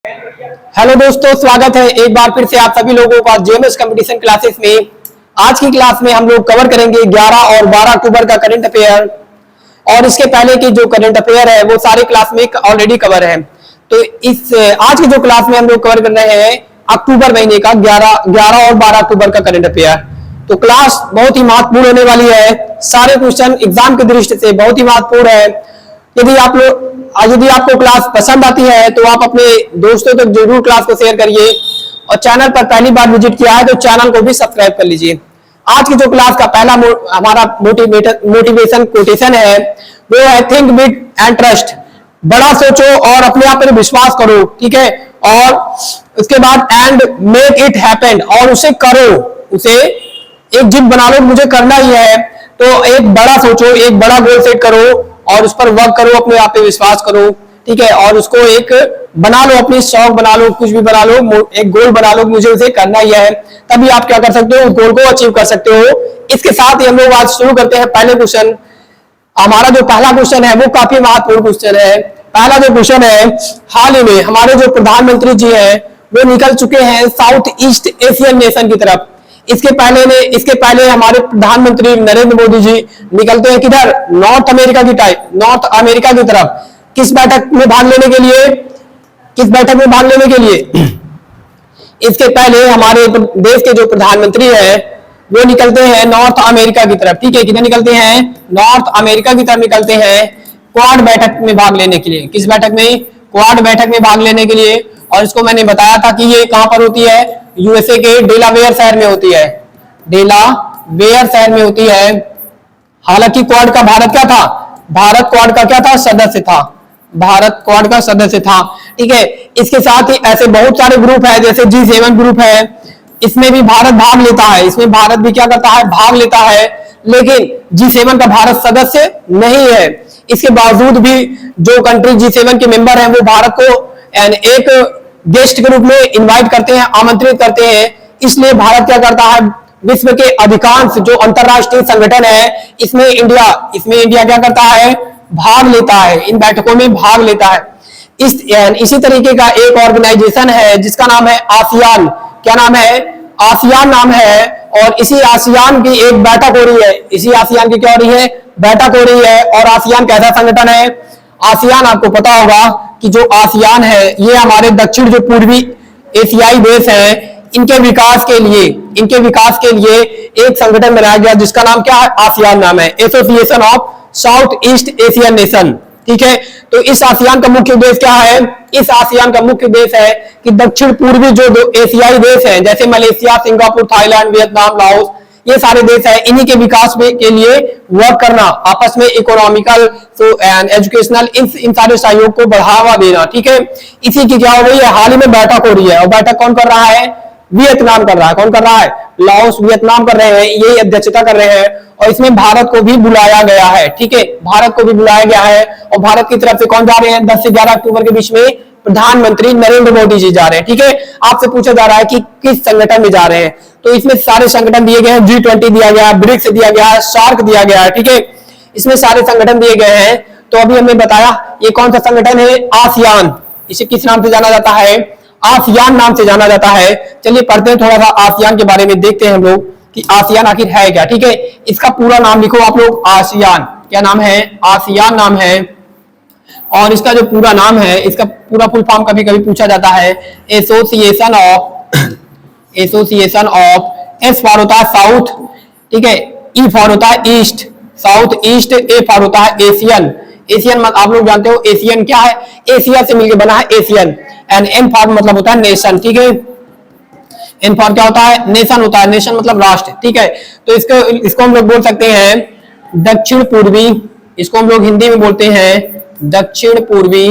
Hello दोस्तों, स्वागत है एक बार फिर से आप सभी लोगों का जेएमएस कंपटीशन क्लासेस में। आज की क्लास में हम लोग कवर करेंगे 11 और 12 अक्टूबर का करंट अफेयर, और इसके पहले की जो करंट अफेयर है वो सारे क्लास में ऑलरेडी कवर है। तो इस आज की जो क्लास में हम लोग कवर कर रहे हैं अक्टूबर महीने का 11 और 12 अक्टूबर का करंट अफेयर। तो क्लास बहुत ही महत्वपूर्ण होने वाली है, सारे क्वेश्चन एग्जाम की दृष्टि से बहुत ही महत्वपूर्ण है। यदि आपको क्लास पसंद आती है तो आप अपने दोस्तों तक जरूर क्लास को शेयर करिए, और चैनल पर पहली बार विजिट किया है तो चैनल को भी सब्सक्राइब कर लीजिए। आज की जो क्लास का पहला हमारा मोटिवेशन कोटेशन है वो है थिंक बिग एंड ट्रस्ट। बड़ा सोचो और अपने आप पर विश्वास करो, ठीक है। और उसके बाद एंड मेक इट हैपन, और उसे करो, उसे एक जिद बना लो, मुझे करना ही है। तो एक बड़ा सोचो, एक बड़ा गोल सेट करो और उस पर वर्क करो, अपने आप पे विश्वास करो, ठीक है। और उसको एक बना लो, अपनी शौक बना लो, कुछ भी बना लो, एक गोल बना लो, मुझे उसे करना ही है। तभी आप क्या कर सकते हो, उस गोल को अचीव कर सकते हो। इसके साथ ही हम लोग आज शुरू करते हैं पहले क्वेश्चन। हमारा जो पहला क्वेश्चन है वो काफी महत्वपूर्ण क्वेश्चन है। पहला जो क्वेश्चन है, हाल ही में हमारे जो प्रधानमंत्री जी हैं वो निकल चुके हैं साउथ ईस्ट एशियन नेशन की तरफ। इसके पहले हमारे प्रधानमंत्री नरेंद्र मोदी जी निकलते हैं किधर, नॉर्थ अमेरिका की तरफ। किस बैठक में भाग लेने के लिए इसके पहले हमारे देश के जो प्रधानमंत्री हैं वो निकलते हैं नॉर्थ अमेरिका की तरफ, ठीक है। किधर निकलते हैं, नॉर्थ अमेरिका की तरफ निकलते हैं क्वाड बैठक में भाग लेने के लिए। किस बैठक में, क्वाड बैठक में भाग लेने के लिए। और इसको मैंने बताया था कि ये कहां पर होती है, यूएसए के डेलावेयर शहर में होती है, डेलावेयर शहर में होती है। हालांकि क्वाड का भारत क्या था, भारत क्वाड का क्या था, सदस्य था, भारत क्वाड का सदस्य था, ठीक है। इसके साथ ही ऐसे बहुत सारे ग्रुप है, जैसे G7 ग्रुप है, इसमें भी भारत भाग लेता है, इसमें भारत भी क्या करता है, भाग लेता है। लेकिन G7 का भारत सदस्य नहीं है। इसके बावजूद भी जो कंट्री G7 के मेंबर हैं वो भारत को एक गेस्ट के रूप में इनवाइट करते हैं, आमंत्रित करते हैं। इसलिए भारत क्या करता है, विश्व के अधिकांश जो अंतरराष्ट्रीय संगठन है इसमें इंडिया क्या करता है, भाग लेता है, इन बैठकों में भाग लेता है। इसी तरीके का एक ऑर्गेनाइजेशन है जिसका नाम है आसियान। क्या नाम है, आसियान नाम है। और इसी आसियान की एक बैठक हो रही है, इसी आसियान की क्या हो रही है, बैठक हो रही है। और आसियान कैसा संगठन है, आसियान आपको पता होगा कि जो आसियान है ये हमारे दक्षिण जो पूर्वी एशियाई देश है इनके विकास के लिए एक संगठन बनाया गया जिसका नाम क्या है, आसियान नाम है, association of south east Asian nation, ठीक है। तो इस आसियान का मुख्य उद्देश्य क्या है, इस आसियान का मुख्य उद्देश्य है कि दक्षिण पूर्वी जो एशियाई देश हैं जैसे Malaysia, Singapore, Thailand, Vietnam, Laos, ये सारे देश हैं, इन्हीं के विकास के लिए वर्क करना, आपस में इकोनॉमिकल एंड एजुकेशनल इन सारे सहयोग को बढ़ावा देना, ठीक है। इसी की क्या हो रही है, हाल ही में बैठक हो रही है। और बैठक कौन कर रहा है, वियतनाम कर रहा है। कौन कर रहा है, लाओस, वियतनाम कर रहे हैं, ये अध्यक्षता कर रहे हैं। और इसमें भारत को भी बुलाया गया है, ठीक है, भारत को भी बुलाया गया है। और भारत की तरफ से कौन जा रहे हैं, 10 से 11 अक्टूबर के बीच में प्रधानमंत्री नरेंद्र मोदी जी जा रहे हैं, ठीक है। आपसे पूछा जा रहा है कि किस संगठन में जा रहे हैं, तो इसमें सारे संगठन दिए गए हैं, G20 दिया गया है, ब्रिक्स दिया गया है, सार्क दिया गया है, ठीक है। इसमें सारे संगठन दिए गए हैं। तो अभी हमने बताया ये कौन सा संगठन है, आसियान। इसे किस नाम से जाना जाता है, आसियान नाम से जाना जाता है। चलिए पढ़ते हैं थोड़ा सा आसियान के बारे में, देखते हैं हम लोग कि आसियान आखिर है क्या, ठीक है। इसका पूरा नाम लिखो आप लोग, आसियान। क्या नाम है, आसियान नाम है। और इसका जो पूरा नाम है, इसका पूरा फुल फॉर्म कभी कभी पूछा जाता है, एसोसिएशन ऑफ, एस फॉर होता है साउथ, ठीक है, ई फॉर होता है east, south east, A for होता है एशियन। एशियन आप लोग जानते हो एशियन क्या है, एशिया से मिलकर बना है एशियन। एंड एन फॉर मतलब होता है नेशन, ठीक है। एन फॉर क्या होता है, नेशन होता है, नेशन मतलब राष्ट्र, ठीक है। तो इसको हम लोग बोल सकते हैं दक्षिण पूर्वी, इसको हम लोग हिंदी में बोलते हैं दक्षिण पूर्वी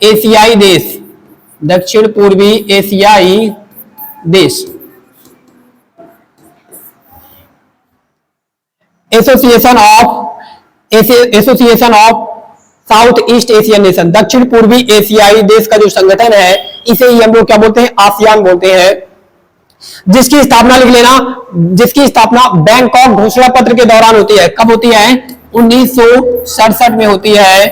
एशियाई देश, दक्षिण पूर्वी एशियाई देश। Association of south east Asian nation, दक्षिण पूर्वी एशियाई देश का जो संगठन है इसे ही हम लोग क्या बोलते हैं, आसियान बोलते हैं। जिसकी स्थापना लिख लेना, जिसकी स्थापना बैंकॉक घोषणा पत्र के दौरान होती है। कब होती है, 1967 में होती है,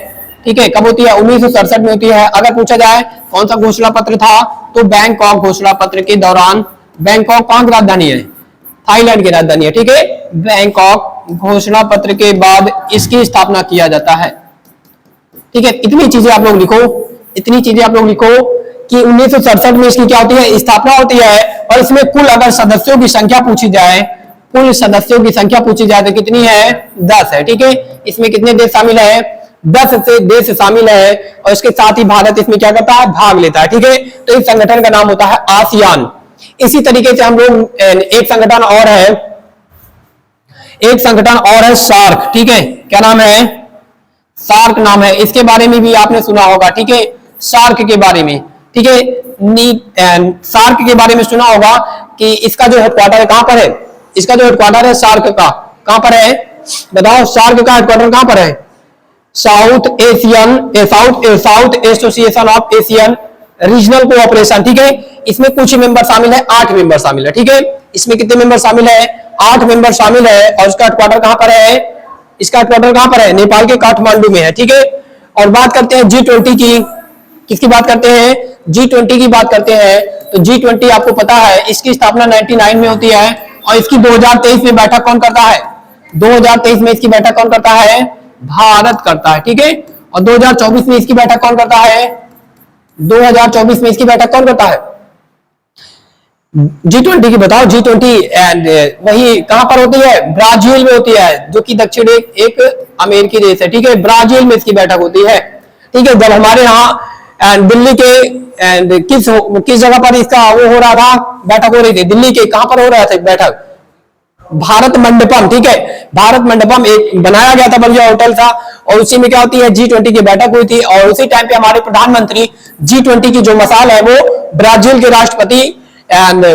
ठीक है, कब होती है? 1967 में होती है। अगर पूछा जाए कौन सा घोषणा पत्र था, तो बैंकॉक घोषणा पत्र के दौरान, बैंकॉक कौन की राजधानी है? थाईलैंड की राजधानी है, ठीक है। बैंकॉक घोषणा पत्र के बाद इसकी स्थापना किया जाता है, ठीक है। इतनी चीजें आप लोग लिखो, इतनी चीजें आप लोग लिखो कि 1967 में इसकी क्या होती है? स्थापना होती है। और इसमें कुल अगर सदस्यों की संख्या पूछी जाए, कुल सदस्यों की संख्या पूछी जाए तो कितनी है? 10 है, ठीक है। इसमें कितने देश शामिल है? 10 से देश शामिल है। और इसके साथ ही भारत इसमें क्या करता है? भाग लेता है, ठीक है। तो इस संगठन का नाम होता है आसियान। इसी तरीके से हम लोग एक संगठन और है, एक संगठन और है सार्क, ठीक है। क्या नाम है? सार्क नाम है। इसके बारे में भी आपने सुना होगा, ठीक है। सार्क के बारे में, ठीक है। सार्क के बारे में सुना होगा कि इसका जो हेडक्वार्टर है कहां पर है? इसका जो हेडक्वार्टर है सार्क का कहां पर है? बताओ, सार्क का हेडक्वार्टर कहां पर है? South association of Asian regional cooperation, ठीक है। इसमें कुछ मेंबर शामिल है, 8 मेंबर शामिल है, ठीक है। इसमें कितने मेंबर शामिल है? 8 मेंबर शामिल है। और इसका हेडक्वार्टर कहां पर है? इसका हेडक्वार्टर कहां पर है? नेपाल के काठमांडू में है, ठीक है। और बात करते हैं G20 की। किसकी बात करते हैं? G20 की बात करते हैं। तो G20 आपको पता है इसकी स्थापना 99 में होती है। और इसकी 2023 में बैठक कौन करता है? 2023 में इसकी बैठक कौन करता है? भारत करता है, ठीक है। और 2024 में इसकी बैठक कौन करता है? 2024 में इसकी बैठक कौन करता है? G20 की बताओ। G20 एंड वही कहां पर होती है? ब्राजील में होती है, जो कि दक्षिण एक अमेरिकी देश है, ठीक है। ब्राजील में इसकी बैठक होती है, ठीक है। जब हमारे यहाँ दिल्ली के किस जगह पर इसका वो हो रहा था? बैठक हो रही थी दिल्ली के, कहां पर हो रहा था बैठक? भारत मंडपम, ठीक है। भारत मंडपम एक बनाया गया था, बढ़िया होटल था। और उसी में क्या होती है? G20 की बैठक हुई थी। और उसी टाइम पे हमारे प्रधानमंत्री G20 की जो मसाल है वो ब्राजील के राष्ट्रपति एंड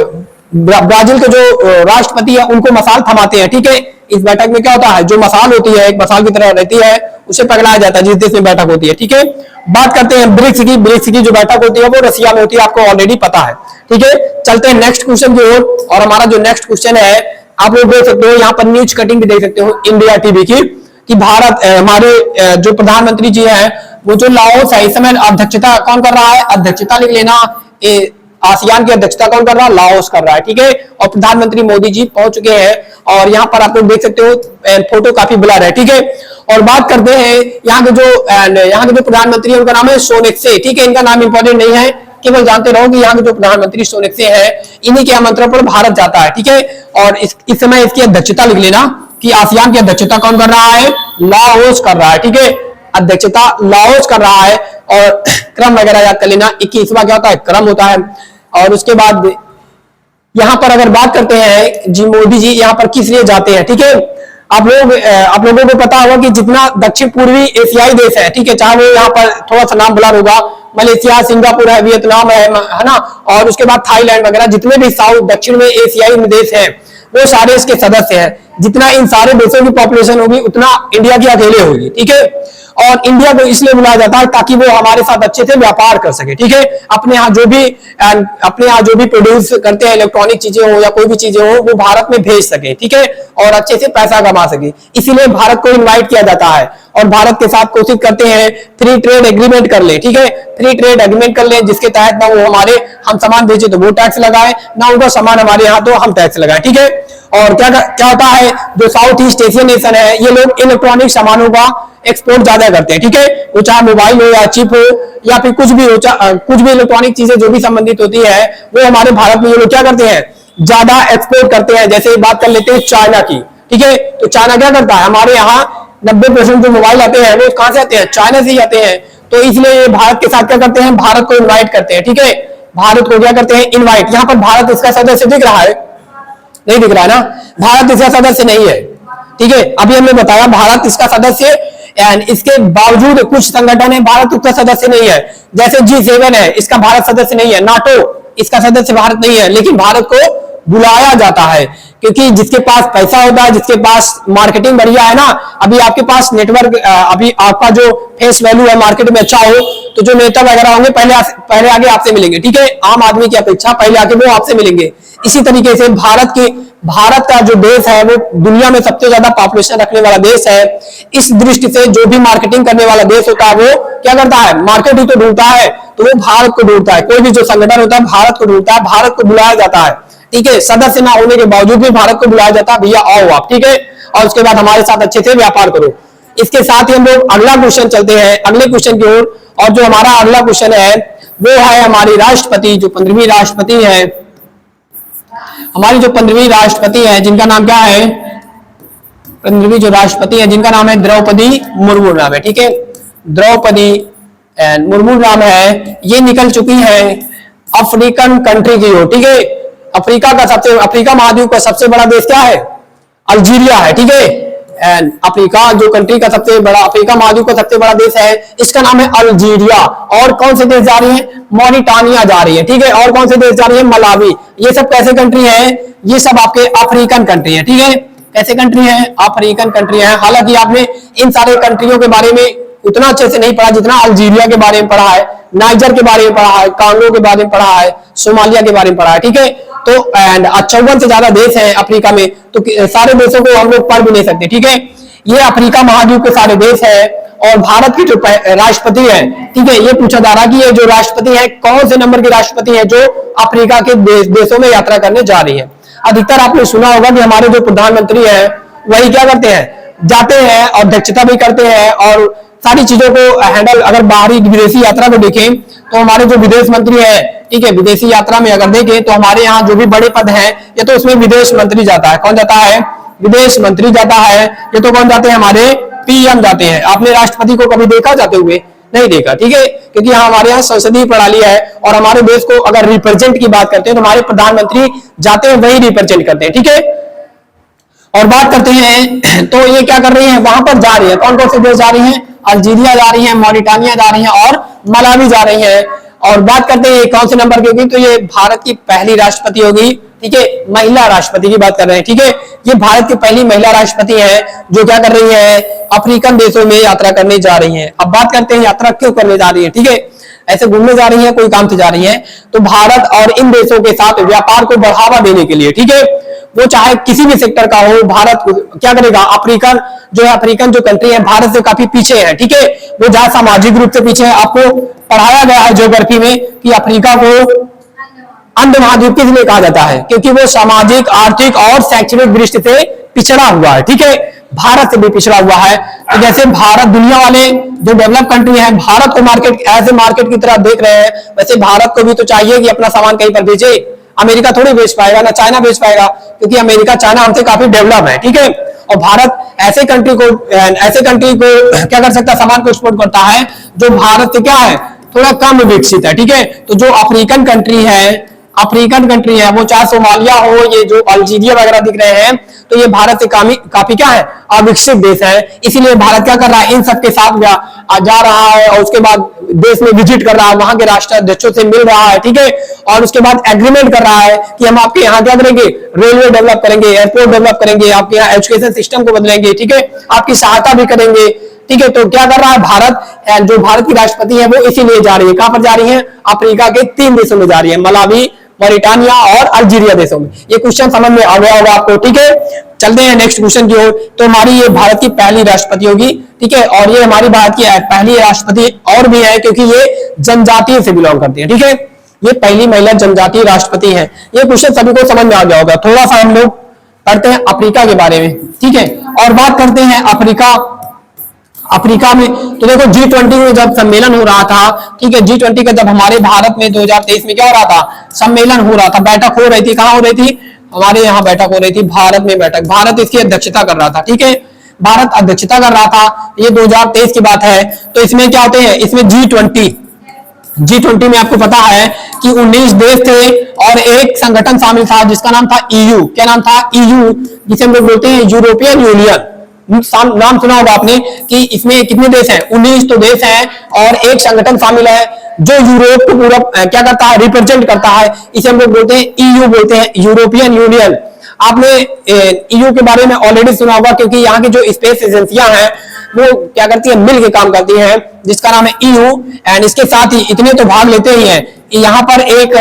ब्राजील के जो राष्ट्रपति है उनको मसाल थमाते हैं, ठीक है। इस बैठक में क्या होता है? जो मसाल होती है एक मसाल की तरह रहती है, उसे पकड़ाया जाता है जिस देश में बैठक होती है, ठीक है। बात करते हैं ब्रिक्स की। ब्रिक्स की जो बैठक होती है वो रसिया में होती है, आपको ऑलरेडी पता है, ठीक है। चलते हैं नेक्स्ट क्वेश्चन की ओर। और हमारा जो नेक्स्ट क्वेश्चन है, आप लोग देख सकते हो यहाँ पर न्यूज कटिंग भी देख सकते हो इंडिया टीवी की, कि भारत हमारे जो प्रधानमंत्री जी हैं वो जो लाओस है इस समय अध्यक्षता कौन कर रहा है? अध्यक्षता लिख लेना, आसियान की अध्यक्षता कौन कर रहा है? लाओस कर रहा है, ठीक है। और प्रधानमंत्री मोदी जी पहुंच चुके हैं। और यहाँ पर आप लोग देख सकते हो फोटो काफी ब्लर है, ठीक है। और बात करते हैं यहाँ के जो प्रधानमंत्री है उनका नाम है सोनेक्से, ठीक है। इनका नाम इंपॉर्टेंट नहीं है, केवल जानते रहो कि यहाँ के जो प्रधानमंत्री सोनेक्से हैं इन्हीं के आमंत्रण पर भारत जाता है, ठीक है। और इस समय इसकी अध्यक्षता लिख लेना कि आसियान की अध्यक्षता कौन कर रहा है? लाओस कर रहा है, ठीक है। अध्यक्षता लाओस कर रहा है। और क्रम वगैरह याद कर लेना, 21वां क्या होता है? क्रम होता है। और उसके बाद यहां पर अगर बात करते हैं जी मोदी जी यहाँ पर किस लिए जाते हैं, ठीक है। आप लोगों को पता होगा कि जितना दक्षिण पूर्वी एशियाई देश है, ठीक है, चाहे वो यहाँ पर थोड़ा सा नाम बुला होगा, मलेशिया, सिंगापुर है, वियतनाम है ना, और उसके बाद थाईलैंड वगैरह, जितने भी साउथ दक्षिण में एशियाई देश हैं वो सारे इसके सदस्य हैं। जितना इन सारे देशों की पॉपुलेशन होगी उतना इंडिया की अकेले होगी, ठीक है। और इंडिया को इसलिए बुलाया जाता है ताकि वो हमारे साथ अच्छे से व्यापार कर सके, ठीक है। अपने यहाँ जो भी प्रोड्यूस करते हैं, इलेक्ट्रॉनिक चीजें हो या कोई भी चीजें हो, वो भारत में भेज सके, ठीक है, और अच्छे से पैसा कमा सके। इसीलिए भारत को इन्वाइट किया जाता है और भारत के साथ कोशिश करते हैं फ्री ट्रेड एग्रीमेंट कर ले, ठीक है। फ्री ट्रेड एग्रीमेंट कर ले जिसके तहत ना वो हम सामान भेजे तो वो टैक्स लगाए, ना उनका सामान हमारे यहाँ तो हम टैक्स लगाए, ठीक है। और क्या होता है, जो साउथ ईस्ट एशियन नेशन है ये लोग इलेक्ट्रॉनिक सामानों का एक्सपोर्ट ज्यादा करते हैं, ठीक है। वो चाहे मोबाइल हो या चिप हो या फिर कुछ भी हो, कुछ भी इलेक्ट्रॉनिक चीजें जो भी संबंधित होती है वो हमारे भारत में ये लोग क्या करते हैं? ज्यादा एक्सपोर्ट करते हैं। जैसे बात कर लेते हैं चाइना की, ठीक है। तो चाइना क्या करता है? हमारे यहाँ 90% जो मोबाइल आते हैं वो कहां से आते हैं? चाइना से ही आते हैं। तो इसलिए भारत के साथ क्या करते हैं? भारत को इन्वाइट करते हैं, ठीक है। भारत को क्या करते हैं? इन्वाइट। यहाँ पर भारत इसका सदस्य दिख रहा है? नहीं दिख रहा है ना? भारत इसका सदस्य नहीं है, ठीक है। अभी हमने बताया भारत इसका सदस्य, एंड इसके बावजूद कुछ संगठन है भारत उसका सदस्य नहीं है। जैसे G7 है, इसका भारत सदस्य नहीं है। नाटो, इसका सदस्य भारत नहीं है, लेकिन भारत को बुलाया जाता है क्योंकि जिसके पास पैसा होता है, जिसके पास मार्केटिंग बढ़िया है ना, अभी आपके पास नेटवर्क, अभी आपका जो फेस वैल्यू है मार्केट में अच्छा हो तो जो नेता वगैरह होंगे पहले आगे आपसे मिलेंगे, ठीक है। आम आदमी की अपेक्षा पहले आके वो आपसे मिलेंगे। इसी तरीके से भारत का जो देश है वो दुनिया में सबसे ज्यादा पॉपुलेशन रखने वाला देश है। इस दृष्टि से जो भी मार्केटिंग करने वाला देश होता है वो क्या करता है, मार्केट ही तो ढूंढता है, तो वो भारत को ढूंढता है। कोई भी जो संगठन होता है भारत को ढूंढता है, भारत को बुलाया जाता है, ठीक है। सदस्य ना होने के बावजूद भी भारत को बुलाया जाता है, भैया आओ आप, ठीक है, और उसके बाद हमारे साथ अच्छे से व्यापार करो। इसके साथ ही हम लोग अगला क्वेश्चन चलते हैं, अगले क्वेश्चन की ओर। और जो हमारा अगला क्वेश्चन है वो है हमारी राष्ट्रपति, जो 15वीं राष्ट्रपति है, हमारी जो 15वीं राष्ट्रपति है जिनका नाम क्या है, 15वीं जो राष्ट्रपति है जिनका नाम है द्रौपदी मुर्मू नाम है, ठीक है। द्रौपदी मुर्मू नाम है, ये निकल चुकी है अफ्रीकन कंट्री की ओर, ठीक है। अफ्रीका महाद्वीप का सबसे बड़ा देश क्या है, अल्जीरिया है, ठीक है। एंड अफ्रीका जो कंट्री का सबसे बड़ा, अफ्रीका महाद्वीप का सबसे बड़ा देश है, इसका नाम है अल्जीरिया। और कौन से देश जा रही है, मॉरिटानिया जा रही है, ठीक है। और कौन से देश जा रही है, मलावी। ये सब कैसे कंट्री है, ये सब आपके अफ्रीकन कंट्री है, ठीक है। कैसे कंट्री है, अफ्रीकन कंट्री है। हालांकि आपने इन सारे कंट्रियों के बारे में उतना अच्छे से नहीं पढ़ा जितना अल्जीरिया के बारे में पढ़ा है, नाइजर के बारे में पढ़ा है, कांगो के बारे में पढ़ा है, सोमालिया के बारे में पढ़ा है, ठीक है। तो एंड 54 से ज्यादा देश हैं अफ्रीका में, तो सारे देशों को हम लोग पढ़ भी नहीं सकते, ठीक है। ये अफ्रीका महाद्वीप के सारे देश है। और भारत की जो राष्ट्रपति है, ठीक है, ये पूछा जा रहा कि ये जो राष्ट्रपति है कौन से नंबर की राष्ट्रपति है जो अफ्रीका के देशों में यात्रा करने जा रही है। अधिकतर आपने सुना होगा कि हमारे जो प्रधानमंत्री है वही क्या करते हैं, जाते हैं और अध्यक्षता भी करते हैं और सारी चीजों को हैंडल। अगर बाहरी विदेशी यात्रा को देखें तो हमारे जो विदेश मंत्री है, ठीक है, विदेशी यात्रा में अगर देखें तो हमारे यहाँ जो भी बड़े पद हैं ये तो उसमें विदेश मंत्री जाता है। कौन जाता है, विदेश मंत्री जाता है। ये तो कौन जाते हैं, हमारे पीएम जाते हैं। आपने राष्ट्रपति को कभी देखा जाते हुए, नहीं देखा, ठीक है, क्योंकि हमारे यहाँ संसदीय प्रणाली है और हमारे देश को अगर रिप्रेजेंट की बात करते हैं तो हमारे प्रधानमंत्री जाते हैं, वही रिप्रेजेंट करते हैं, ठीक है। और बात करते हैं तो ये क्या कर रही है, वहां पर जा रही है, कौन कौन से देश जा रही है, अल्जीरिया जा रही है, मॉरिटानिया जा रही है और मलावी जा रही है। और बात करते हैं कौन से नंबर की होगी, तो ये भारत की पहली राष्ट्रपति होगी, ठीक है, महिला राष्ट्रपति की बात कर रहे हैं, ठीक है। ये भारत की पहली महिला राष्ट्रपति है जो क्या कर रही है, अफ्रीकन देशों में यात्रा करने जा रही है। अब बात करते हैं यात्रा क्यों करने जा रही है, ठीक है, ऐसे घूमने जा रही है, कोई काम से जा रही है, तो भारत और इन देशों के साथ व्यापार को बढ़ावा देने के लिए, ठीक है, वो चाहे किसी भी सेक्टर का हो, भारत क्या करेगा, अफ्रीकन जो है, अफ्रीकन जो कंट्री है भारत से काफी पीछे है, ठीक है, वो जहां सामाजिक रूप से पीछे है। आपको पढ़ाया गया है ज्योग्राफी में कि अफ्रीका को अंध महाद्वीप किस लिए कहा जाता है, क्योंकि वो सामाजिक, आर्थिक और शैक्षणिक दृष्टि से पिछड़ा हुआ है, ठीक है, भारत से भी पिछड़ा हुआ है। तो जैसे भारत दुनिया वाले जो डेवलप कंट्री है भारत को मार्केट एज ए मार्केट की तरह देख रहे हैं, वैसे भारत को भी तो चाहिए कि अपना सामान कहीं पर भेजे। अमेरिका थोड़ी बेच पाएगा, ना चाइना बेच पाएगा, क्योंकि अमेरिका चाइना हमसे काफी डेवलप है, ठीक है। और भारत ऐसे कंट्री को क्या कर सकता है, सामान को एक्सपोर्ट करता है जो भारत से क्या है, थोड़ा कम विकसित है, ठीक है। तो जो अफ्रीकन कंट्री है वो चाहे सोमालिया हो, ये जो अल्जीरिया वगैरह दिख रहे हैं, तो ये भारत से काफी क्या है, अविकसित देश है। इसीलिए भारत क्या कर रहा है, इन सबके साथ जा रहा है और उसके बाद देश में विजिट कर रहा है, वहां के राष्ट्राध्यक्षों से मिल रहा है, ठीक है, और उसके बाद एग्रीमेंट कर रहा है कि हम आपके यहाँ क्या करेंगे, रेलवे डेवलप करेंगे, एयरपोर्ट डेवलप करेंगे, आपके यहाँ एजुकेशन सिस्टम को बदलेंगे, ठीक है, आपकी सहायता भी करेंगे, ठीक है। तो क्या कर रहा है भारत, जो भारत की राष्ट्रपति है वो इसीलिए जा रही है, कहां पर जा रही है, अफ्रीका के 3 देशों में जा रही है, मलावी, मॉरिटानिया और अल्जीरिया देशों में। ये क्वेश्चन समझ में आ गया होगा आपको, ठीक है। चलते हैं नेक्स्ट क्वेश्चन की ओर। तो हमारी ये भारत की पहली राष्ट्रपति होगी, ठीक है, और ये हमारी भारत की पहली राष्ट्रपति और भी है क्योंकि ये जनजातीय से बिलोंग करती है, ठीक है, ये पहली महिला जनजातीय राष्ट्रपति है। ये क्वेश्चन सभी को समझ में आ गया होगा। थोड़ा सा हम लोग पढ़ते हैं अफ्रीका के बारे में, ठीक है, और बात करते हैं अफ्रीका में। तो देखो G20 में जब सम्मेलन हो रहा था, ठीक है, G20 का जब हमारे भारत में 2023 में क्या हो रहा था, सम्मेलन हो रहा था, बैठक हो रही थी, कहां हो रही थी, हमारे यहाँ बैठक हो रही थी, भारत में बैठक, भारत इसकी अध्यक्षता कर रहा था, ठीक है, भारत अध्यक्षता कर रहा था। ये 2023 की बात है। तो इसमें क्या होते हैं, इसमें G20 में आपको पता है कि 19 देश थे और एक संगठन शामिल था जिसका नाम था EU। क्या नाम था, EU, जिसे हम लोग बोलते हैं यूरोपियन यूनियन। नाम सुना होगा आपने कि इसमें कितने देश हैं, 19 तो देश हैं और एक संगठन शामिल है जो यूरोप को पूरा क्या करता है, रिप्रेजेंट करता है। इसे हम लोग बोलते हैं EU, बोलते हैं यूरोपियन यूनियन। आपने EU के बारे में ऑलरेडी सुना होगा क्योंकि यहाँ की जो स्पेस एजेंसियां हैं वो क्या करती है, मिल के काम करती हैं, जिसका नाम है EU। एंड इसके साथ ही इतने तो भाग लेते ही हैं कि यहाँ पर एक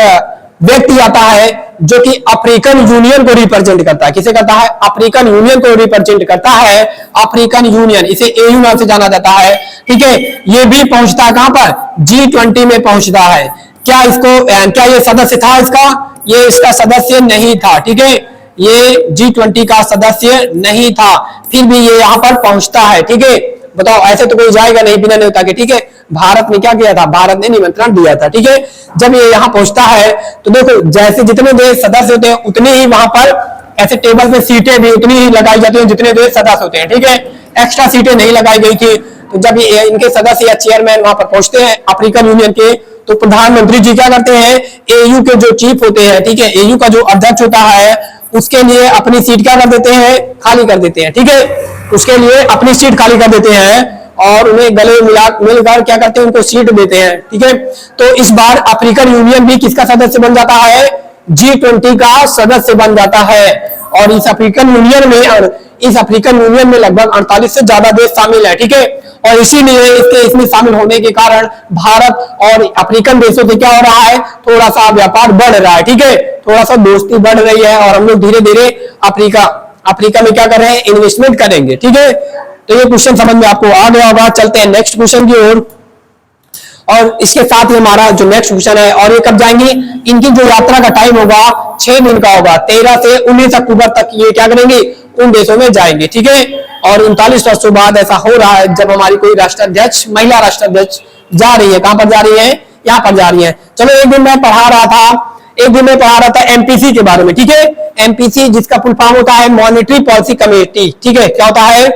व्यक्ति आता है जो कि अफ्रीकन यूनियन को रिप्रेजेंट करता है। किसे करता है? अफ्रीकन यूनियन को रिप्रेजेंट करता है। अफ्रीकन यूनियन, इसे एयू नाम से जाना जाता है। ठीक है, ये भी पहुंचता है कहां पर? G20 में पहुंचता है। क्या ये सदस्य था इसका? ये इसका सदस्य नहीं था। ठीक है, ये G20 का सदस्य नहीं था, फिर भी ये यहां पर पहुंचता है। ठीक है, बताओ, ऐसे तो कोई जाएगा नहीं बिना न्योता के। ठीक है, भारत ने क्या किया था? भारत ने निमंत्रण दिया था। ठीक है, जब ये यहां पहुंचता है तो देखो, जैसे जितने देश सदस्य होते हैं उतने ही वहां पर ऐसे टेबल पे सीटें भी उतनी ही लगाई जाती हैं जितने देश सदस्य होते हैं। ठीक है, एक्स्ट्रा सीटें नहीं लगाई गई थी। तो जब ये इनके सदस्य या चेयरमैन वहां पर पहुंचते हैं अफ्रीकन यूनियन के, तो प्रधानमंत्री जी क्या करते हैं? एयू के जो चीफ होते हैं, ठीक है, एयू का जो अध्यक्ष होता है, उसके लिए अपनी सीट क्या कर देते हैं? खाली कर देते हैं। ठीक है, उसके लिए अपनी सीट खाली कर देते हैं और उन्हें गले मिलकर क्या करते हैं? उनको सीट देते हैं। ठीक है, तो इस बार अफ्रीकन यूनियन भी किसका सदस्य बन जाता है? G20 का सदस्य बन जाता है। और इस अफ्रीकन यूनियन में लगभग 48 से ज्यादा देश शामिल है। ठीक है, और इसीलिए इसमें शामिल होने के कारण भारत और अफ्रीकन देशों से क्या हो रहा है? थोड़ा सा व्यापार बढ़ रहा है। ठीक है, थोड़ा सा दोस्ती बढ़ रही है और हम लोग धीरे धीरे अफ्रीका में क्या कर रहे हैं? इन्वेस्टमेंट करेंगे। ठीक है, तो ये क्वेश्चन समझ में आपको आ गया होगा। चलते हैं नेक्स्ट क्वेश्चन की ओर। और इसके साथ ही हमारा जो नेक्स्ट क्वेश्चन है, और ये कब जाएंगी? इनकी जो यात्रा का टाइम होगा 6 दिन का होगा। 13 से 19 अक्टूबर तक ये क्या करेंगे? उन देशों में जाएंगे। ठीक है, और 39 वर्षों बाद ऐसा हो रहा है जब हमारी कोई राष्ट्राध्यक्ष, महिला राष्ट्राध्यक्ष जा रही है। कहां पर जा रही है? यहाँ पर जा रही है। चलो, एक दिन मैं पढ़ा रहा था एमपीसी के बारे में। ठीक है, एमपीसी जिसका फुल फॉर्म होता है मॉनेटरी पॉलिसी कमेटी। ठीक है, क्या होता है?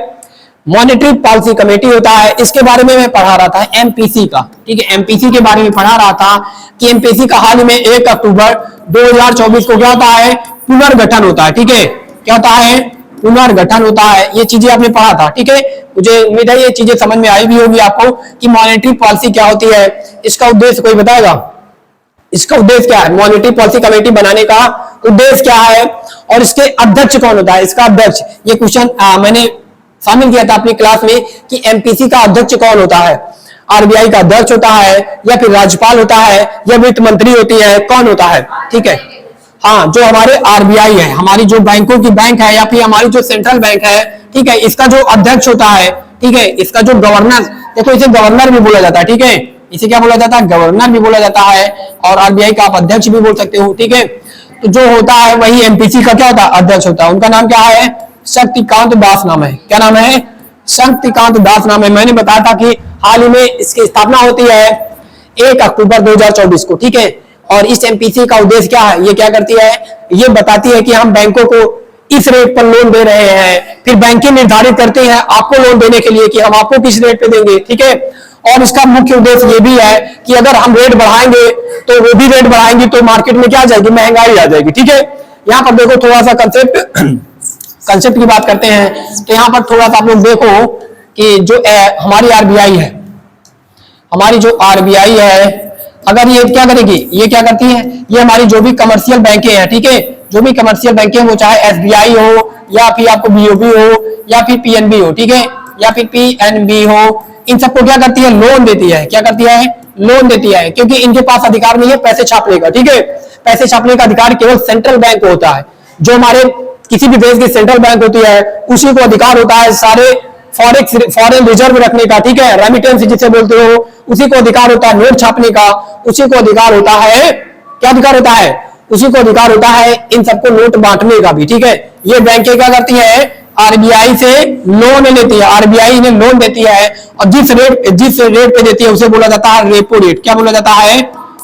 मॉनेटरी पॉलिसी कमेटी होता है। इसके बारे में मैं पढ़ा रहा था एमपीसी का। ठीक है, एमपीसी के बारे में पढ़ा रहा था कि एमपीसी का हाल ही में 1 अक्टूबर 2024 को क्या होता है? पुनर्गठन होता है। ठीक है, क्या होता है? पुनर्गठन होता है। ये चीजें आपने पढ़ा था। ठीक है, मुझे उम्मीद है ये चीजें समझ में आई भी होगी आपको कि मॉनेटरी पॉलिसी क्या होती है, इसका उद्देश्य कोई बताएगा? इसका उद्देश्य क्या है? मॉनेटरी पॉलिसी कमेटी बनाने का उद्देश्य क्या है और इसके अध्यक्ष कौन होता है? इसका अध्यक्ष, ये क्वेश्चन मैंने शामिल किया था अपनी क्लास में कि एमपीसी का अध्यक्ष कौन होता है? आरबीआई का अध्यक्ष होता है या फिर राज्यपाल होता है या वित्त मंत्री होती है? कौन होता है? ठीक है, हाँ, जो हमारे आरबीआई है, हमारी जो बैंकों की बैंक है या फिर हमारी जो सेंट्रल बैंक है, ठीक है, इसका जो अध्यक्ष होता है, ठीक है, इसका जो गवर्नर, देखो इसे गवर्नर भी बोला जाता है। ठीक है, इसे क्या बोला जाता है? गवर्नर भी बोला जाता है और आरबीआई का आप अध्यक्ष भी बोल सकते हो। ठीक है, तो जो होता है वही एमपीसी का क्या होता है? अध्यक्ष होता है। उनका नाम क्या है? शक्तिकांत दास नाम है। क्या नाम है? शक्तिकांत दास नाम है। मैंने बताया था कि हाल ही में इसकी स्थापना होती है 1 अक्टूबर 2024 को। ठीक है, और इस एमपीसी का उद्देश्य क्या है? ये क्या करती है? ये बताती है कि हम बैंकों को इस रेट पर लोन दे रहे हैं, फिर बैंकें निर्धारित करती हैं आपको लोन देने के लिए कि हम आपको किस रेट पे देंगे। ठीक है, और इसका मुख्य उद्देश्य ये भी है कि अगर हम रेट बढ़ाएंगे तो वो भी रेट बढ़ाएंगे तो मार्केट में क्या आ जाएगी? महंगाई आ जाएगी। ठीक है, यहाँ पर देखो थोड़ा सा कंसेप्ट की बात करते हैं तो यहाँ पर थोड़ा सा आप लोग देखो कि जो हमारी आरबीआई है, हमारी जो आरबीआई है, अगर ये क्या करेगी? ये क्या करती है? ये हमारी जो भी कमर्शियल बैंकें हैं, ठीक है, जो भी कमर्शियल बैंकें, वो चाहे एसबीआई हो या फिर आपको बीओबी हो या फिर पीएनबी हो, ठीक है, या फिर पीएनबी हो, इन सबको क्या करती है? लोन देती है। क्या करती है? लोन देती है, क्योंकि इनके पास अधिकार नहीं है पैसे छापने का। ठीक है, पैसे छापने का अधिकार केवल सेंट्रल बैंक को होता है। जो हमारे किसी भी देश की सेंट्रल बैंक होती है उसी को अधिकार होता है सारे फॉरेन रिजर्व रखने का। ठीक है, रेमिटेंस जिसे बोलते हो, उसी को अधिकार होता है नोट छापने का, उसी को अधिकार होता है, क्या अधिकार होता है? उसी को अधिकार होता है इन सबको नोट बांटने का भी। ठीक है, ये बैंकें क्या करती है? आरबीआई से लोन लेती है। आरबीआई इन्हें लोन देती है और जिस रेट पे देती है उसे बोला जाता है रेपो रेट। क्या बोला जाता है?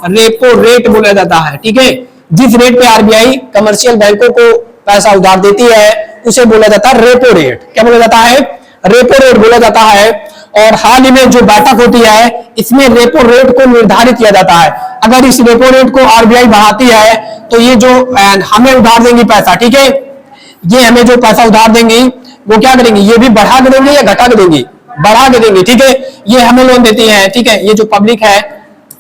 रेपो रेट बोला जाता है। ठीक है, जिस रेट पे आरबीआई कमर्शियल बैंकों को पैसा उधार देती है उसे बोला जाता है रेपो रेट। क्या बोला जाता है? रेपो रेट बोला जाता है। और हाल ही में जो बैठक होती है इसमें रेपो रेट को निर्धारित किया जाता है। अगर इस रेपो रेट को आरबीआई बढ़ाती है तो ये जो हमें उधार देंगी पैसा, ठीक है, ये हमें जो पैसा उधार देंगी वो क्या करेंगे? ये भी बढ़ा के देंगे या घटा के देंगे? बढ़ा के देंगे। ठीक है, ये हमें लोन देती है। ठीक है, ये जो पब्लिक है,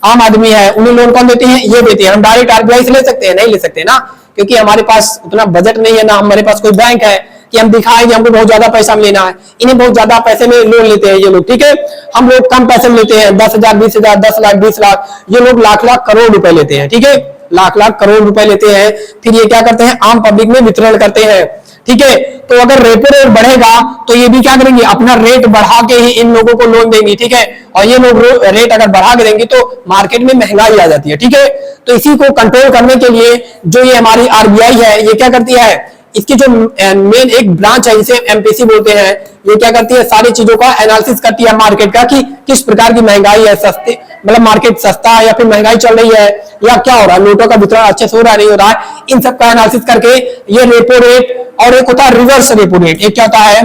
आम आदमी है, उन्हें लोन कौन देती है? ये देती है। हम डायरेक्ट आरबीआई से ले सकते हैं? नहीं ले सकते ना, क्योंकि हमारे पास उतना बजट नहीं है, ना हमारे पास कोई बैंक है कि हम दिखाएं कि हमको बहुत ज्यादा पैसा लेना है। इन्हें बहुत ज्यादा पैसे में लोन लेते हैं ये लोग। ठीक है, हम लोग कम पैसे में लेते हैं, 10,000, 20,000, 10 लाख, 20 लाख, ये लोग लाख लाख करोड़ रुपए लेते हैं। ठीक है, लाख लाख करोड़ रुपए लेते हैं, फिर ये क्या करते हैं, आम पब्लिक में वितरण करते हैं। ठीक है, तो अगर रेपो रेट बढ़ेगा तो ये भी क्या करेंगे, अपना रेट बढ़ा के ही इन लोगों को लोन देंगे। ठीक है, और ये लोग रेट अगर बढ़ा के देंगे तो मार्केट में महंगाई आ जाती है। ठीक है, तो इसी को कंट्रोल करने के लिए जो ये हमारी आरबीआई है, ये क्या करती है, इसकी जो मेन एक ब्रांच है जिसे एमपीसी बोलते हैं, ये क्या करती है, सारी चीजों का एनालिसिस करती है मार्केट का, कि किस प्रकार की महंगाई है, सस्ती मतलब मार्केट सस्ता है या फिर महंगाई चल रही है, या क्या हो रहा है, नोटों का वितरण अच्छे से हो रहा है नहीं हो रहा है, इन सब का एनालिसिस करके ये रेपो रेट, और एक होता है रिवर्स रेपो रेट, एक क्या होता है,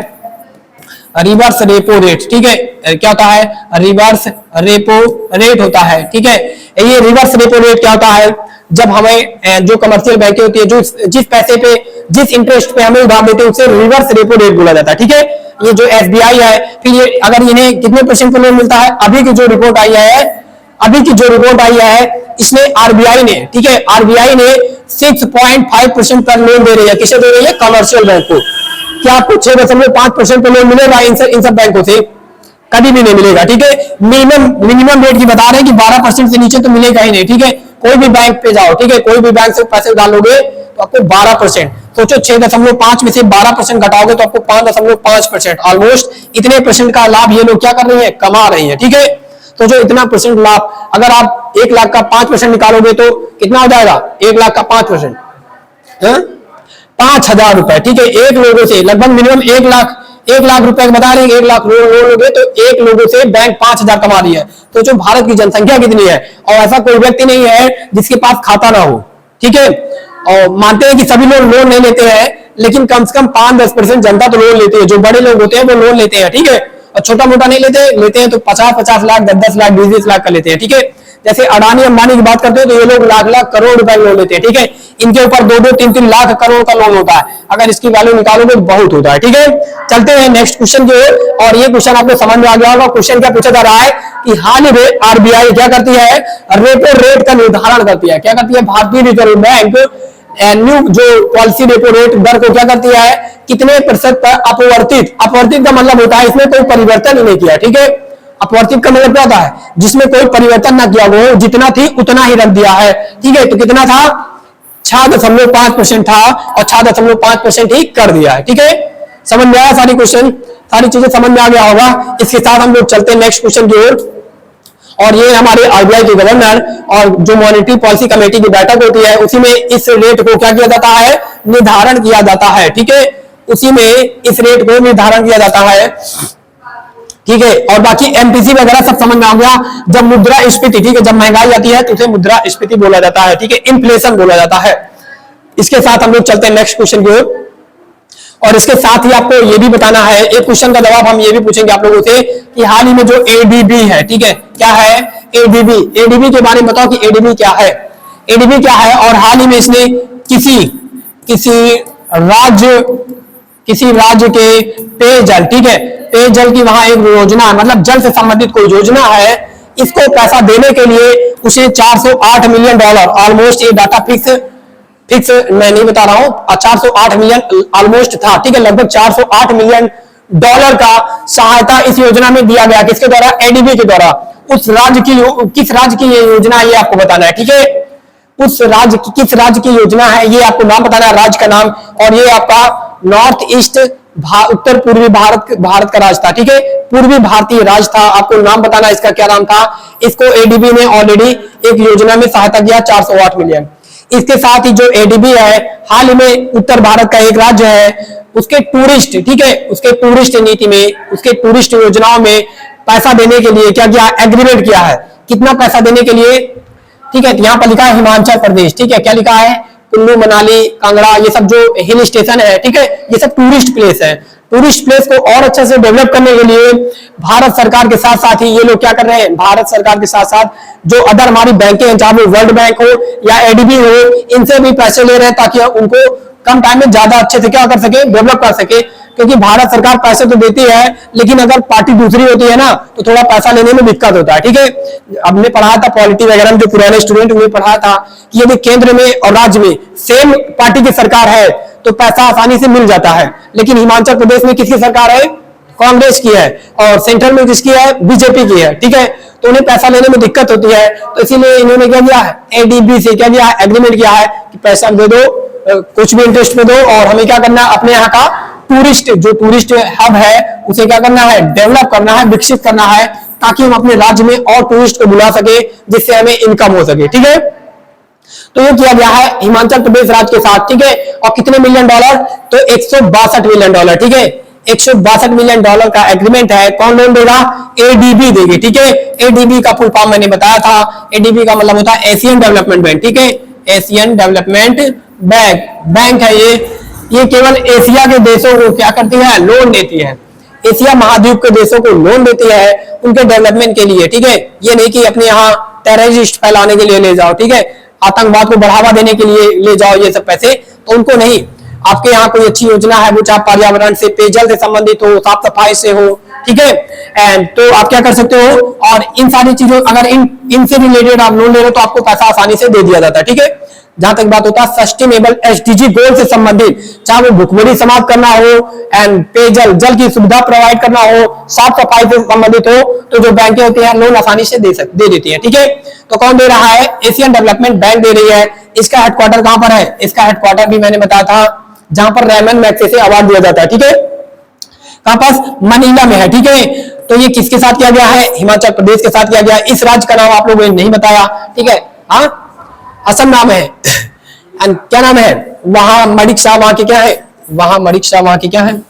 रिवर्स रेपो रेट। ठीक है, क्या होता है, रिवर्स रेपो रेट होता है। ठीक है, ये रिवर्स रेपो रेट क्या होता है, जब हमें जो कमर्शियल बैंकें होती है, जो जिस पैसे पे, जिस इंटरेस्ट पे हमें उधार देते हैं, उसे रिवर्स रेपो रेट बोला जाता है। ठीक है, ये जो एसबीआई है, फिर ये अगर इन्हें कितने परसेंट पे लोन मिलता है, अभी की जो रिपोर्ट आई है, इसमें आरबीआई ने, ठीक है, आरबीआई ने 6.5% पर लोन दे रही है, किसे दे रही है, कमर्शियल बैंक को। क्या आपको 6.5% पे लोन मिलेगा इन सब बैंकों से, कभी भी नहीं मिलेगा। ठीक है, मिनिमम रेट की बता रहे हैं कि 12% से नीचे तो मिलेगा ही नहीं। ठीक है, कोई भी बैंक पे जाओ, ठीक है, कोई भी बैंक से पैसे उधार लोगे तो आपको 12%, सोचो 6.5 में से 12% घटाओगे तो आपको 5.5%, ऑलमोस्ट इतने परसेंट का लाभ ये लोग क्या कर रही है, कमा रही है। ठीक है, तो जो इतना परसेंट लाभ, अगर आप 1 लाख का 5% निकालोगे तो कितना हो जाएगा, 1 लाख का 5%, 5,000 रुपए। ठीक है, एक लोगों से लगभग मिनिमम 1 लाख रुपए बता रहे हैं, 1 लाख लोन लोगे तो एक लोगों से बैंक 5,000 कमा रही है। तो जो भारत की जनसंख्या कितनी है, और ऐसा कोई व्यक्ति नहीं है जिसके पास खाता ना हो। ठीक है, और मानते हैं कि सभी लोग लोन नहीं लेते हैं, लेकिन कम से कम 5-10% जनता तो लोन लेते हैं, जो बड़े लोग होते हैं वो लोन लेते हैं। ठीक है, और छोटा मोटा नहीं लेते हैं तो 50-50 लाख, 10-10 लाख, 20-20 लाख का लेते हैं। ठीक है, जैसे अडानी अंबानी की बात करते हो तो ये लोग लाख करोड़ रुपए लोन लेते हैं। ठीक है, इनके ऊपर 2-2, 3-3 लाख करोड़ का लोन होता है, अगर इसकी वैल्यू निकालोगे तो बहुत होता है। ठीक है, चलते हैं नेक्स्ट क्वेश्चन की ओर, और ये क्वेश्चन आपको समझ में आ गया होगा। क्वेश्चन क्या पूछा जा रहा है कि हाल ही में आरबीआई क्या करती है, रेपो रेट का निर्धारण करती है। क्या करती है, भारतीय रिजर्व बैंक न्यू जो पॉलिसी रेपो रेट दर को क्या करती है, कितने प्रतिशत पर अपवर्तित का मतलब होता है इसमें कोई परिवर्तन ही नहीं किया। ठीक है, अपवर्तित का मतलब क्या होता है, जिसमें कोई परिवर्तन ना किया, वो जितना थी उतना ही रख दिया है। ठीक है, तो कितना था, 6.5% था, और 6.5% ही कर दिया है। ठीक है, समझ में आया सारी चीजें समझ में आ गया होगा। इसके साथ हम लोग चलते हैं नेक्स्ट क्वेश्चन की ओर, और ये हमारे आरबीआई के गवर्नर और जो मॉनेटरी पॉलिसी कमेटी की बैठक होती है, उसी में इस रेट को क्या किया जाता है, निर्धारण किया जाता है। ठीक है, उसी में इस रेट को निर्धारण किया जाता है। ठीक है, और बाकी एमपीसी वगैरह सब समझ में आ गया। जब मुद्रास्फीति, ठीक है, जब महंगाई आती है तो उसे मुद्रास्फीति बोला जाता है। ठीक है, इन्फ्लेशन बोला जाता है। इसके साथ हम लोग चलते हैं नेक्स्ट क्वेश्चन की ओर, और इसके साथ ही आपको ये भी बताना है, एक क्वेश्चन का जवाब हम ये भी पूछेंगे आप लोगों से कि हाल ही में जो एडीबी है, ठीक है, क्या है एडीबी के बारे में बताओ कि एडीबी क्या है, और हाल ही में इसने किसी राज्य के पेयजल, ठीक है, पेयजल की वहां एक योजना है, मतलब जल से संबंधित कोई योजना है, इसको पैसा देने के लिए उसे $408 मिलियन, ऑलमोस्ट ये डाटा फिक्स मैं नहीं बता रहा हूं, 408 मिलियन ऑलमोस्ट था। ठीक है, लगभग $408 मिलियन का सहायता इस योजना में दिया गया, किसके द्वारा, एडीबी के द्वारा। किस राज्य की ये योजना है, ये आपको बताना है। ठीक है, किस राज्य की योजना है, ये आपको नाम बताना है, राज्य का नाम, और ये आपका नॉर्थ ईस्ट उत्तर पूर्वी भारत का राज्य था। ठीक है, पूर्वी भारतीय राज्य था, आपको नाम बताना है इसका क्या नाम था। इसको एडीबी ने ऑलरेडी एक योजना में सहायता किया 408 मिलियन। इसके साथ ही जो एडीबी है, हाल ही में उत्तर भारत का एक राज्य है, उसके टूरिस्ट, ठीक है, उसके टूरिस्ट नीति में, उसके टूरिस्ट योजनाओं में पैसा देने के लिए क्या किया, एग्रीमेंट किया है, कितना पैसा देने के लिए। ठीक है, यहाँ पर लिखा है हिमाचल प्रदेश। ठीक है, क्या लिखा है, कुल्लू मनाली कांगड़ा, ये सब जो हिल स्टेशन है, ठीक है, ये सब टूरिस्ट प्लेस है। टूरिस्ट प्लेस को और अच्छे से डेवलप करने के लिए भारत सरकार के साथ साथ ही ये लोग क्या कर रहे हैं, भारत सरकार के साथ साथ जो अदर हमारी बैंकें हैं, चाहे वो वर्ल्ड बैंक हो या एडीबी हो, इनसे भी पैसे ले रहे हैं ताकि उनको कम टाइम में ज्यादा अच्छे से क्या कर सके, डेवलप कर सके। क्योंकि भारत सरकार पैसे तो देती है, लेकिन अगर पार्टी दूसरी होती है ना तो थोड़ा पैसा लेने में दिक्कत होता है। ठीक है, हमने पढ़ा था पॉलिटी वगैरह में, जो पुराने स्टूडेंट हुए पढ़ा था कि यदि केंद्र में और राज्य में सेम पार्टी की सरकार है तो पैसा आसानी से मिल जाता है, लेकिन हिमाचल प्रदेश में किसकी सरकार है, कांग्रेस की है और सेंट्रल में किसकी है, बीजेपी की है, ठीक है। तो उन्हें पैसा लेने में दिक्कत होती है, तो इसीलिए इन्होंने क्या किया है, एडीबी से क्या किया है, एग्रीमेंट किया है कि पैसा दे दो, कुछ भी इंटरेस्ट में दो, और हमें क्या करना है, अपने यहाँ का जो टूरिस्ट हब है उसे क्या करना है, डेवलप करना है, विकसित करना है, ताकि हम अपने राज्य में और टूरिस्ट को बुला सके, जिससे हमें इनकम हो सके, ठीक है। तो ये किया गया है हिमाचल प्रदेश राज्य के साथ, ठीक है। और कितने मिलियन डॉलर, तो 162 मिलियन डॉलर, ठीक है। 162 मिलियन डॉलर का एग्रीमेंट है। कौन लोन देगा, एडीबी देगी, ठीक है। एडीबी का फुल फॉर्म मैंने बताया था, एडीबी का मतलब होता है एशियन डेवलपमेंट बैंक, ठीक है। एशियन डेवलपमेंट बैंक है ये केवल एशिया के देशों को क्या करती है, लोन देती है। एशिया महाद्वीप के देशों को लोन देती है उनके डेवलपमेंट के लिए, ठीक है। ये नहीं कि अपने यहाँ टेररिस्ट फैलाने के लिए ले जाओ, ठीक है, आतंकवाद को बढ़ावा देने के लिए ले जाओ ये सब पैसे, तो उनको नहीं। आपके यहाँ कोई अच्छी योजना है, वो चाहे पर्यावरण से, पेयजल से संबंधित हो, साफ सफाई से हो, ठीक है, एंड तो आप क्या कर सकते हो, और इन सारी चीजों अगर इनसे रिलेटेड आप लोन ले रहे हो तो आपको पैसा आसानी से दे दिया जाता है, ठीक है। जहां तक बात होता है सस्टेनेबल एसडीजी गोल से संबंधित, चाहे वो भुखमरी समाप्त करना हो एंड पेयजल जल की सुविधा प्रोवाइड करना हो, साफ सफाई से संबंधित हो, तो जो बैंकें होती हैं लोन आसानी से दे देती है, ठीक है। तो कौन दे रहा है, एशियन डेवलपमेंट बैंक दे रही है। इसका हेडक्वार्टर कहां पर है, इसका हेडक्वार्टर भी मैंने बताया था, जहां पर रेमन मैग्सेसे अवार्ड दिया जाता है, ठीक है। कहां पास, मनीला में है, ठीक है। तो ये किसके साथ किया गया है, हिमाचल प्रदेश के साथ किया गया। इस राज्य का नाम आप लोगों ने नहीं बताया, ठीक है, हाँ, असम नाम है। एंड क्या नाम है, वहां मणिकशा, वहां के क्या है, वहां मणिकशा, वहां के क्या है,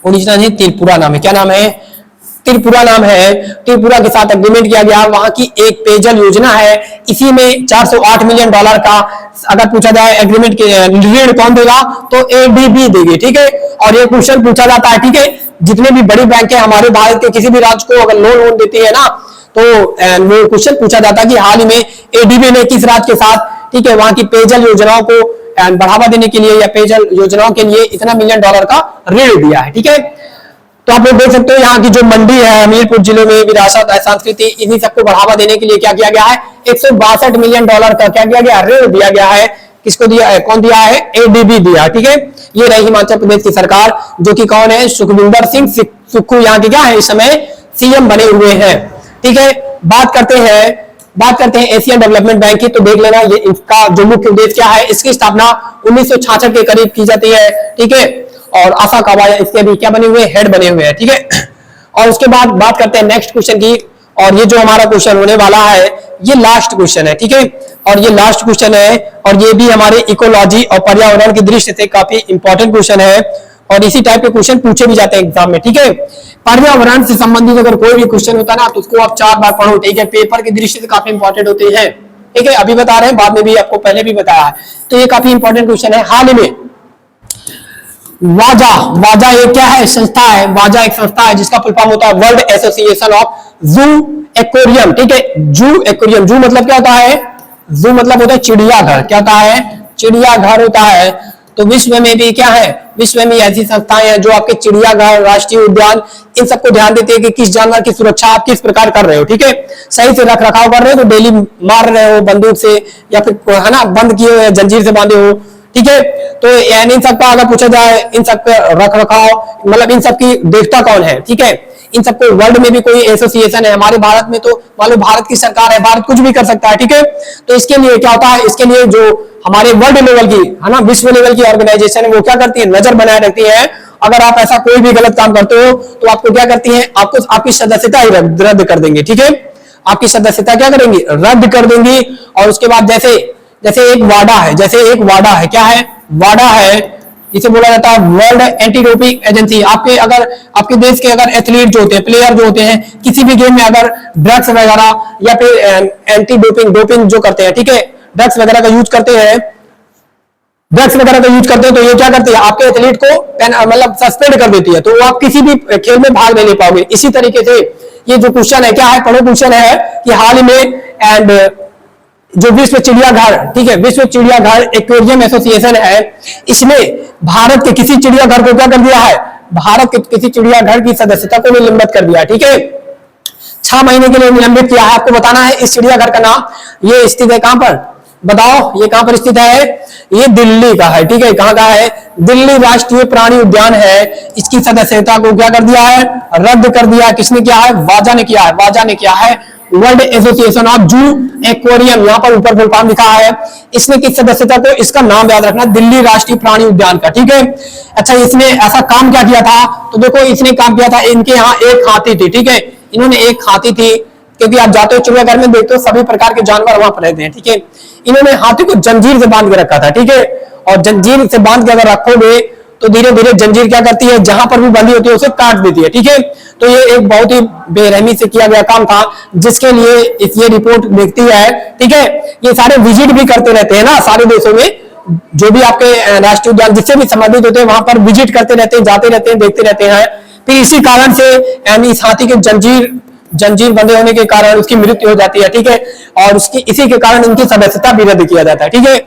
ओडिशा नहीं, त्रिपुरा नाम है। क्या नाम है, त्रिपुरा नाम है। त्रिपुरा के साथ एग्रीमेंट किया गया। वहां की एक पेयजल योजना है, इसी में 408 मिलियन डॉलर का अगर पूछा जाए एग्रीमेंट के ऋण कौन देगा, तो एडीबी देगी, ठीक है। और ये क्वेश्चन पूछा जाता है, ठीक है, जितने भी बड़ी बैंक है हमारे भारत के किसी भी राज्य को अगर लोन देती है ना, तो वो क्वेश्चन पूछा जाता है कि हाल ही में एडीबी ने किस राज्य के साथ, ठीक है, वहां की पेयजल योजनाओं को बढ़ावा देने के लिए या पेयजल योजनाओं के लिए इतना मिलियन डॉलर का ऋण दिया है, ठीक है। तो आप लोग देख सकते हो यहाँ की जो मंडी है हमीरपुर जिले में, विरासत है, संस्कृति, इन्हीं सबको बढ़ावा देने के लिए क्या किया गया है, 162 मिलियन डॉलर का क्या किया गया, ऋण दिया गया है। किसको दिया है, कौन दिया है, एडीबी दिया, ठीक है। ये रही हिमाचल प्रदेश की सरकार, जो कि कौन है, सुखविंदर सिंह सुक्खू यहाँ के क्या है, इस समय सीएम बने हुए हैं, ठीक है। बात करते हैं एशियन डेवलपमेंट बैंक की, तो देख लेना ये इसका जो मुख्य उद्देश्य क्या है। इसकी स्थापना 1966 के करीब की जाती है, ठीक है। और आशा कावाया इसके भी क्या बने हुए, हेड बने हुए हैं, ठीक है। और उसके बाद बात करते हैं नेक्स्ट क्वेश्चन की, और ये जो हमारा क्वेश्चन होने वाला है ये लास्ट क्वेश्चन है, ठीक है। और ये लास्ट क्वेश्चन है, और ये भी हमारे इकोलॉजी और पर्यावरण की दृष्टि से काफी इंपॉर्टेंट क्वेश्चन है, और इसी टाइप के क्वेश्चन पूछे भी जाते हैं एग्जाम में, ठीक है। पर्यावरण से संबंधित अगर कोई भी क्वेश्चन होता है ना, तो उसको आप 4 बार पढ़ो, ठीक है। पेपर की दृष्टि से काफी इंपॉर्टेंट होते हैं, ठीक है। अभी बता रहे हैं, बाद में भी आपको पहले भी बताया है, तो ये काफी इंपॉर्टेंट क्वेश्चन है। हाल ही में वाजा ये क्या है, संस्था है। वाजा एक संस्था है जिसका फुल फॉर्म होता है वर्ल्ड एसोसिएशन ऑफ जू एक्वेरियम, ठीक है। जू एक्वेरियम, जू मतलब क्या होता है, जू मतलब होता है चिड़ियाघर, क्या होता है, चिड़ियाघर होता है। तो विश्व में भी क्या है, विश्व में ऐसी संस्थाएं हैं जो आपके चिड़ियाघर, राष्ट्रीय उद्यान, इन सबको ध्यान देते हैं कि किस जानवर की सुरक्षा आप किस प्रकार कर रहे हो, ठीक है। सही से रख रखाव कर रहे हो, तो डेली मार रहे हो बंदूक से, या फिर है ना बंद किए हुए जंजीर से बांधे हो, ठीक है। तो इन सब का अगर पूछा जाए, इन सब का रख रखाव मतलब इन सब की देखता कौन है, ठीक है। इन सबको वर्ल्ड में भी कोई एसोसिएशन है, हमारे भारत में तो मान लो भारत की सरकार है, भारत कुछ भी कर सकता है, ठीक है। तो इसके लिए क्या होता है, इसके लिए जो हमारे वर्ल्ड लेवल की है ना, विश्व लेवल की ऑर्गेनाइजेशन है, वो क्या करती है, नजर बनाए रखती है। अगर आप ऐसा कोई भी गलत काम करते हो तो आपको क्या करती है, आपको आपकी सदस्यता ही रद्द कर देंगे, ठीक है। आपकी सदस्यता क्या करेंगी, रद्द कर देंगी। और उसके बाद जैसे एक वाडा है, क्या है, वाडा है, इसे बोला जाता है वर्ल्ड एंटी डोपिंग एजेंसी। आपके देश के अगर एथलीट जो होते हैं, प्लेयर जो होते हैं, किसी भी गेम में अगर ड्रग्स वगैरह या फिर एंटी डोपिंग जो करते हैं, ठीक है, ड्रग्स वगैरह का यूज करते हैं, तो ये क्या करती है, आपके एथलीट को मतलब सस्पेंड कर देती है, तो वो आप किसी भी खेल में भाग नहीं ले पाओगे। इसी तरीके से ये जो क्वेश्चन है, क्या है, पढ़ो क्वेश्चन है कि हाल ही में एंड जो विश्व चिड़ियाघर, ठीक है, विश्व चिड़ियाघर एक्वेरियम एसोसिएशन है, इसने भारत के किसी चिड़ियाघर को क्या कर दिया है, भारत के किसी चिड़ियाघर की सदस्यता को निलंबित कर दिया, ठीक है। 6 महीने के लिए निलंबित किया है। आपको बताना है इस चिड़ियाघर का नाम। ये स्थित है कहां पर, बताओ, ये कहां पर स्थित है, ये दिल्ली का है, ठीक है। कहां का है, दिल्ली राष्ट्रीय प्राणी उद्यान है, इसकी सदस्यता को क्या कर दिया है, रद्द कर दिया। किसने किया है, वाजा ने किया है, वाजा ने किया है। वर्ल्ड एसोसिएशन ऑफ जू एक्वेरियम, यहाँ पर ऊपर फुल फॉर्म लिखा है, इसने किस सदस्यता को, इसका नाम याद रखना, दिल्ली राष्ट्रीय प्राणी उद्यान का, ठीक है। अच्छा, इसने ऐसा काम क्या किया था, तो देखो इसने काम किया था, इनके यहाँ एक हाथी थी, ठीक है, इन्होंने एक हाथी थी, क्योंकि आप जाते हो चिड़ियाघर में देखते हो सभी प्रकार के जानवर वहां पर रहते हैं, ठीक है। इन्होंने हाथी को जंजीर से बांध के रखा था, ठीक है, और जंजीर से बांध के अगर रखोगे तो धीरे धीरे जंजीर क्या करती है, जहां पर भी बंधी होती है उसे काट देती है, ठीक है। तो ये एक बहुत ही बेरहमी से किया गया काम था, जिसके लिए ये रिपोर्ट देखती है, ठीक है। ये सारे विजिट भी करते रहते हैं ना, सारे देशों में जो भी आपके राष्ट्रीय उद्यान जिससे भी संबंधित होते हैं वहां पर विजिट करते रहते हैं, जाते रहते हैं, देखते रहते हैं। फिर इसी कारण से इस हाथी के जंजीर बंधे होने के कारण उसकी मृत्यु हो जाती है, ठीक है, और उसकी इसी के कारण इनकी सदस्यता भी रद्द किया जाता है, ठीक है।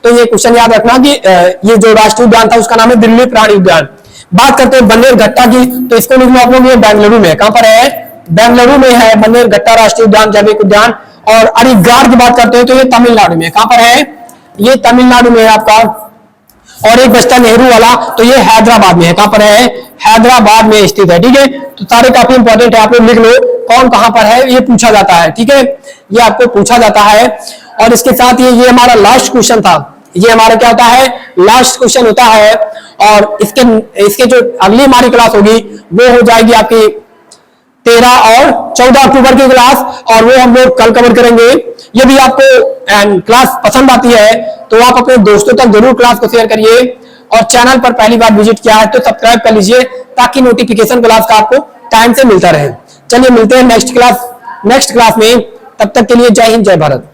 तो ये क्वेश्चन याद रखना कि ये जो राष्ट्रीय उद्यान था उसका नाम है दिल्ली प्राणी उद्यान। बात करते हैं बन्नेरघट्टा की, तो इसको लिख लो आप लोग, ये बेंगलुरु में, कहां पर है, बेंगलुरु में है बन्नेरघट्टा राष्ट्रीय उद्यान, जैविक उद्यान। और अलीगढ़ की बात करते हैं तो ये तमिलनाडु में, कहां पर है, ये तमिलनाडु में है आपका। और एक बचता नेहरू वाला, तो ये हैदराबाद में है, कहां पर है, हैदराबाद में स्थित है, ठीक है। तो सारे काफी इंपॉर्टेंट है, आप लोग लिख लो कौन कहां पर है, ये पूछा जाता है, ठीक है, ये आपको पूछा जाता है। और इसके साथ ये हमारा लास्ट क्वेश्चन था, ये हमारा क्या होता है, लास्ट क्वेश्चन होता है। और इसके जो अगली हमारी क्लास होगी वो हो जाएगी आपकी 13 और 14 अक्टूबर की क्लास, और वो हम लोग कल कवर करेंगे। यदि आपको क्लास पसंद आती है तो आप अपने दोस्तों तक जरूर क्लास को शेयर करिए, और चैनल पर पहली बार विजिट किया है तो सब्सक्राइब कर लीजिए, ताकि नोटिफिकेशन क्लास का आपको टाइम से मिलता रहे। चलिए मिलते हैं नेक्स्ट क्लास में, तब तक के लिए जय हिंद, जय भारत।